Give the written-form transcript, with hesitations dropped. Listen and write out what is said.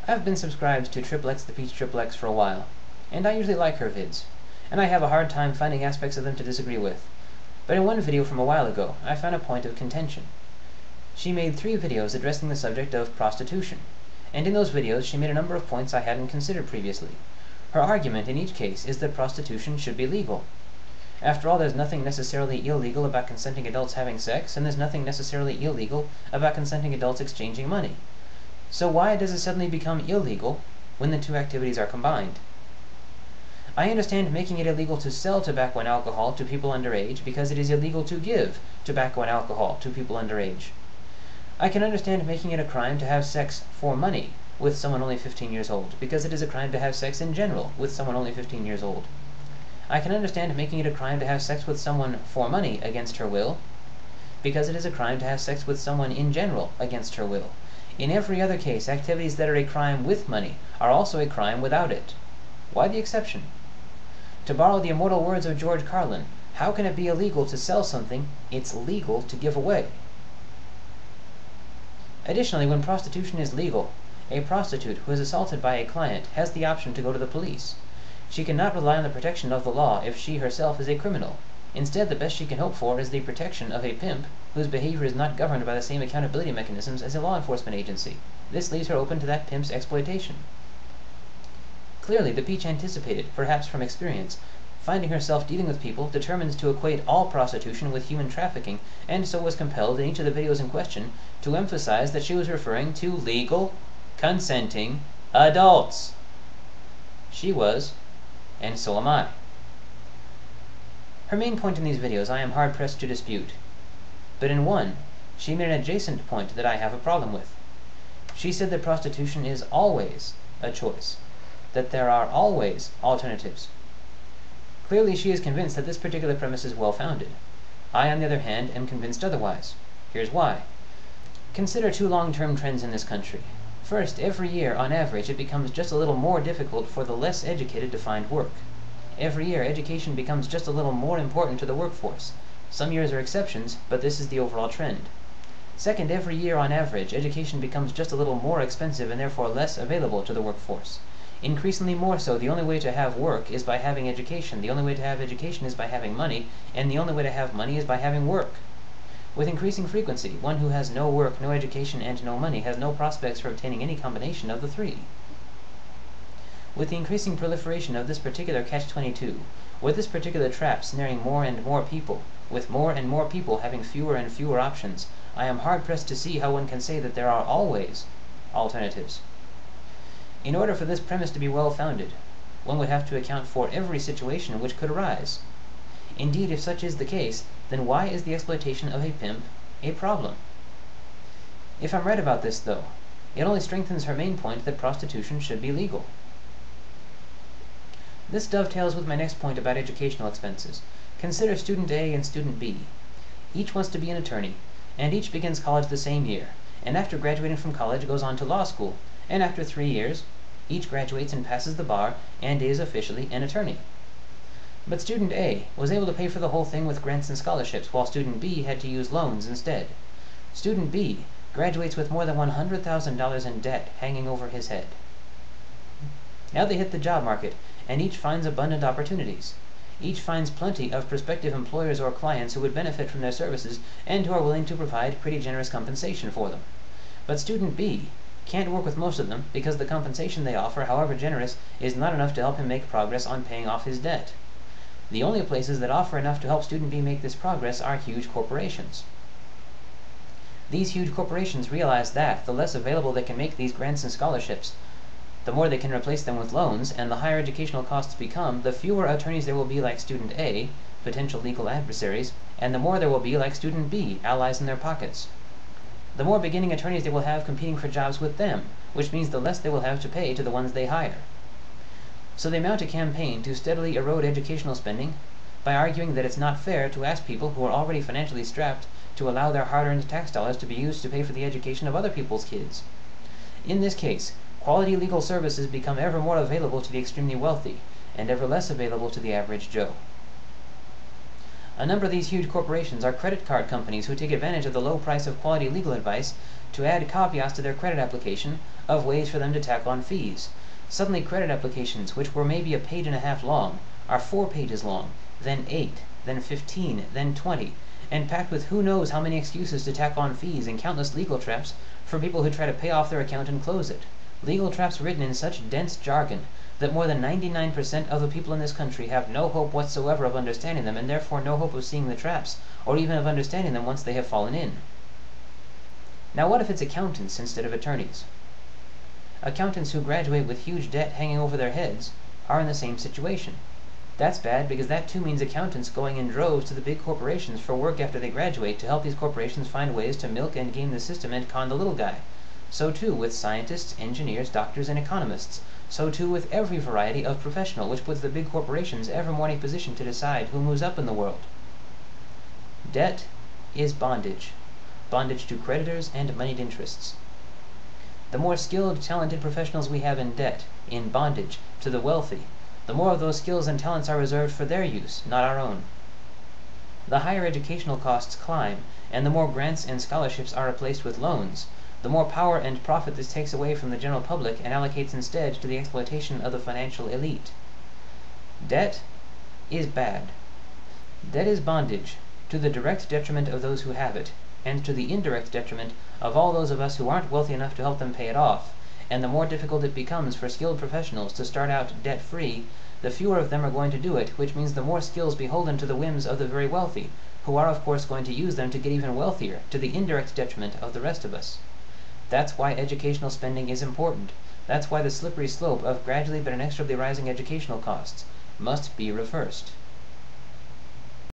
I've been subscribed to Triplex the Peach Triplex for a while, and I usually like her vids, and I have a hard time finding aspects of them to disagree with. But in one video from a while ago, I found a point of contention. She made 3 videos addressing the subject of prostitution, and in those videos she made a number of points I hadn't considered previously. Her argument in each case is that prostitution should be legal. After all, there's nothing necessarily illegal about consenting adults having sex, and there's nothing necessarily illegal about consenting adults exchanging money. So why does it suddenly become illegal when the 2 activities are combined? I understand making it illegal to sell tobacco and alcohol to people underage because it is illegal to give tobacco and alcohol to people underage. I can understand making it a crime to have sex for money with someone only 15 years old because it is a crime to have sex in general with someone only 15 years old. I can understand making it a crime to have sex with someone for money against her will because it is a crime to have sex with someone in general against her will. In every other case, activities that are a crime with money are also a crime without it. Why the exception? To borrow the immortal words of George Carlin, how can it be illegal to sell something it's legal to give away? Additionally, when prostitution is legal, a prostitute who is assaulted by a client has the option to go to the police. She cannot rely on the protection of the law if she herself is a criminal. Instead, the best she can hope for is the protection of a pimp whose behavior is not governed by the same accountability mechanisms as a law enforcement agency. This leaves her open to that pimp's exploitation. Clearly, the Peach anticipated, perhaps from experience, finding herself dealing with people determined to equate all prostitution with human trafficking, and so was compelled in each of the videos in question to emphasize that she was referring to legal, consenting adults. She was, and so am I. Her main point in these videos I am hard-pressed to dispute, but in one, she made an adjacent point that I have a problem with. She said that prostitution is always a choice, that there are always alternatives. Clearly she is convinced that this particular premise is well-founded. I, on the other hand, am convinced otherwise. Here's why. Consider 2 long-term trends in this country. First, every year, on average, it becomes just a little more difficult for the less educated to find work. Every year, education becomes just a little more important to the workforce. Some years are exceptions, but this is the overall trend. Second, every year, on average, education becomes just a little more expensive and therefore less available to the workforce. Increasingly more so, the only way to have work is by having education, the only way to have education is by having money, and the only way to have money is by having work. With increasing frequency, one who has no work, no education, and no money has no prospects for obtaining any combination of the 3. With the increasing proliferation of this particular catch-22, with this particular trap snaring more and more people, with more and more people having fewer and fewer options, I am hard-pressed to see how one can say that there are always alternatives. In order for this premise to be well-founded, one would have to account for every situation which could arise. Indeed, if such is the case, then why is the exploitation of a pimp a problem? If I'm right about this, though, it only strengthens her main point that prostitution should be legal. This dovetails with my next point about educational expenses. Consider student A and student B. Each wants to be an attorney, and each begins college the same year, and after graduating from college goes on to law school, and after 3 years, each graduates and passes the bar and is officially an attorney. But student A was able to pay for the whole thing with grants and scholarships, while student B had to use loans instead. Student B graduates with more than $100,000 in debt hanging over his head. Now they hit the job market, and each finds abundant opportunities. Each finds plenty of prospective employers or clients who would benefit from their services and who are willing to provide pretty generous compensation for them. But student B can't work with most of them because the compensation they offer, however generous, is not enough to help him make progress on paying off his debt. The only places that offer enough to help student B make this progress are huge corporations. These huge corporations realize that the less available they can make these grants and scholarships, the more they can replace them with loans, and the higher educational costs become, the fewer attorneys there will be like student A, potential legal adversaries, and the more there will be like student B, allies in their pockets. The more beginning attorneys they will have competing for jobs with them, which means the less they will have to pay to the ones they hire. So they mount a campaign to steadily erode educational spending by arguing that it's not fair to ask people who are already financially strapped to allow their hard-earned tax dollars to be used to pay for the education of other people's kids. In this case, quality legal services become ever more available to the extremely wealthy, and ever less available to the average Joe. A number of these huge corporations are credit card companies who take advantage of the low price of quality legal advice to add caveats to their credit application of ways for them to tack on fees. Suddenly credit applications, which were maybe a page and a half long, are 4 pages long, then 8, then 15, then 20, and packed with who knows how many excuses to tack on fees and countless legal traps for people who try to pay off their account and close it. Legal traps written in such dense jargon that more than 99% of the people in this country have no hope whatsoever of understanding them, and therefore no hope of seeing the traps, or even of understanding them once they have fallen in. Now what if it's accountants instead of attorneys? Accountants who graduate with huge debt hanging over their heads are in the same situation. That's bad, because that too means accountants going in droves to the big corporations for work after they graduate to help these corporations find ways to milk and game the system and con the little guy. So too with scientists, engineers, doctors, and economists. So too with every variety of professional, which puts the big corporations ever more in a position to decide who moves up in the world. Debt is bondage. Bondage to creditors and moneyed interests. The more skilled, talented professionals we have in debt, in bondage, to the wealthy, the more of those skills and talents are reserved for their use, not our own. The higher educational costs climb, and the more grants and scholarships are replaced with loans, the more power and profit this takes away from the general public and allocates instead to the exploitation of the financial elite. Debt is bad. Debt is bondage, to the direct detriment of those who have it, and to the indirect detriment of all those of us who aren't wealthy enough to help them pay it off, and the more difficult it becomes for skilled professionals to start out debt-free, the fewer of them are going to do it, which means the more skills beholden to the whims of the very wealthy, who are of course going to use them to get even wealthier, to the indirect detriment of the rest of us. That's why educational spending is important. That's why the slippery slope of gradually but inexorably rising educational costs must be reversed.